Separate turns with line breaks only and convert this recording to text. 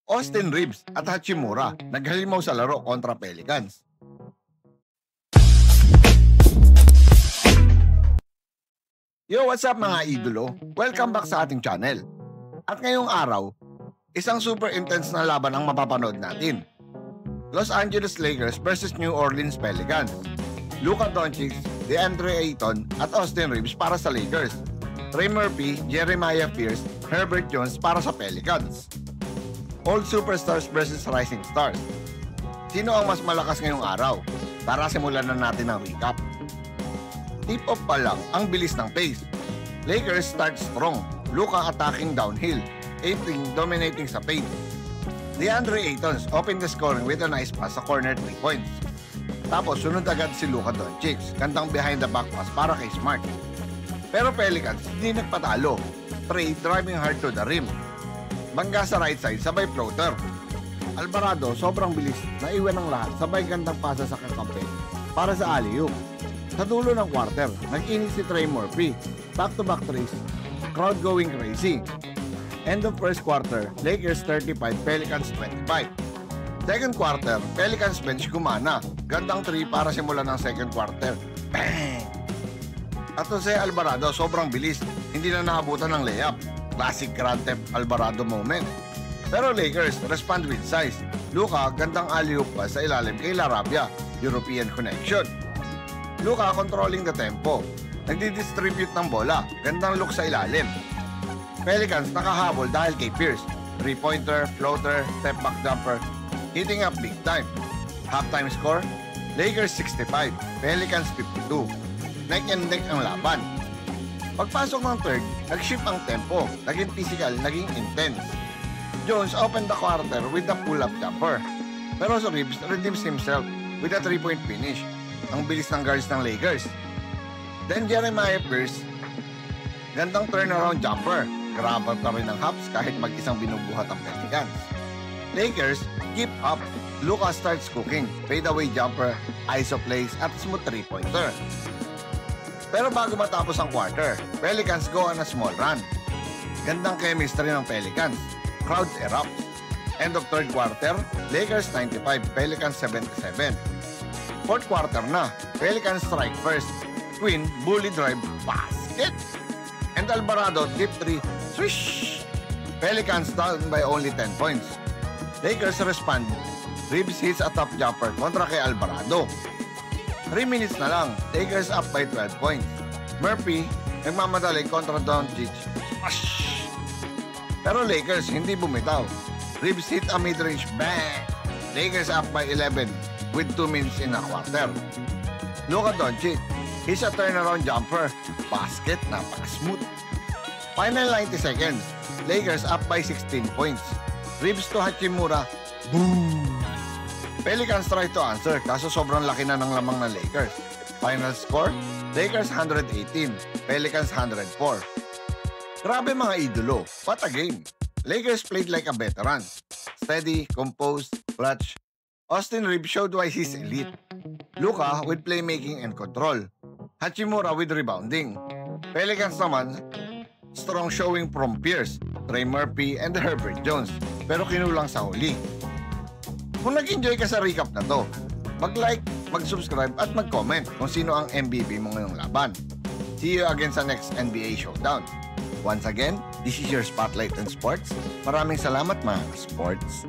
Austin Reeves at Hachimura naghalimaw sa laro kontra Pelicans. Yo, what's up mga idolo? Welcome back sa ating channel. At ngayong araw, isang super intense na laban ang mapapanood natin. Los Angeles Lakers versus New Orleans Pelicans. Luka Doncic, DeAndre Ayton at Austin Reeves para sa Lakers. Trey Murphy, Jeremiah Pierce, Herbert Jones para sa Pelicans. Old superstars versus rising stars. Sino ang mas malakas ngayong araw? Tara simulan na natin ang recap. Tip-off pa lang ang bilis ng pace. Lakers start strong, Luka attacking downhill, Ayton dominating sa paint. DeAndre Ayton opened the scoring with a nice pass sa corner 3 points. Tapos sunod agad si Luka Doncic, gandang behind the back pass para kay Smart. Pero Pelicans hindi nagpatalo, Trey driving hard to the rim. Bangga sa right side sabay floater. Alvarado sobrang bilis, naiwan ng lahat sabay gandang pasa sa kakampi para sa alley-oop. Sa dulo ng quarter, nag-init si Trey Murphy, back-to-back threes, crowd going crazy. End of first quarter, Lakers 35, Pelicans 25. Second quarter, Pelicans bench gumana, gandang 3 para simulan ng second quarter. Bang! At Jose Alvarado sobrang bilis, hindi na naabutan ng layup. Classic Grand Theft Alvarado moment. Pero Lakers respond with size. Luka gandang alley-oop pa sa ilalim kay Larabia, European connection. Luka controlling the tempo. Nagdi-distribute ng bola. Gandang look sa ilalim. Pelicans nakahabol dahil kay Pierce. 3-pointer, floater, step back jumper. Hitting up big time. Halftime score, Lakers 65, Pelicans 52. Neck and neck ang laban. Pagpasok ng third, nag-shift ang tempo. Naging physical, naging intense. Jones opened the quarter with the pull-up jumper. Pero so Reeves redeems himself with a 3-point finish. Ang bilis ng guards ng Lakers. Then Jeremiah Pierce, gandang turnaround jumper. Grabe pa rin ang hops kahit mag-isang binubuhat ang Pelicans. Lakers, keep up. Luka starts cooking. Fadeaway jumper, iso plays at smooth 3-pointer. Pero bago matapos ang quarter, Pelicans go on a small run. Gandang chemistry ng Pelicans. Crowds erupt. End of third quarter, Lakers 95, Pelicans 77. Fourth quarter na, Pelicans strike first. Quinn, bully drive, basket. And Alvarado, deep 3, swish. Pelicans down by only 10 points. Lakers respond. Reeves hits a top jumper kontra kay Alvarado. 3 minutes na lang, Lakers up by 12 points. Murphy, nagmamadali kontra Doncic. Pero Lakers hindi bumitaw. Reeves hit a mid-range bang. Lakers up by 11 with 2 minutes in a quarter. Luka Doncic, he's a turnaround jumper. Basket, napaka-smooth. Final 90 seconds, Lakers up by 16 points. Reeves to Hachimura, boom! Pelicans try to answer kaso sobrang laki na ng lamang ng Lakers. Final score, Lakers 118, Pelicans 104. Grabe mga idolo, what a game! Lakers played like a veteran. Steady, composed, clutch. Austin Reeves showed why he's elite. Luka with playmaking and control. Hachimura with rebounding. Pelicans naman, strong showing from Pierce, Trey Murphy, and Herbert Jones. Pero kinulang sa huli. Kung nag-enjoy ka sa recap na to, mag-like, mag-subscribe at mag-comment kung sino ang MVP mo ngayong laban. See you again sa next NBA Showdown. Once again, this is your Spotlight on Sports. Maraming salamat mga sports.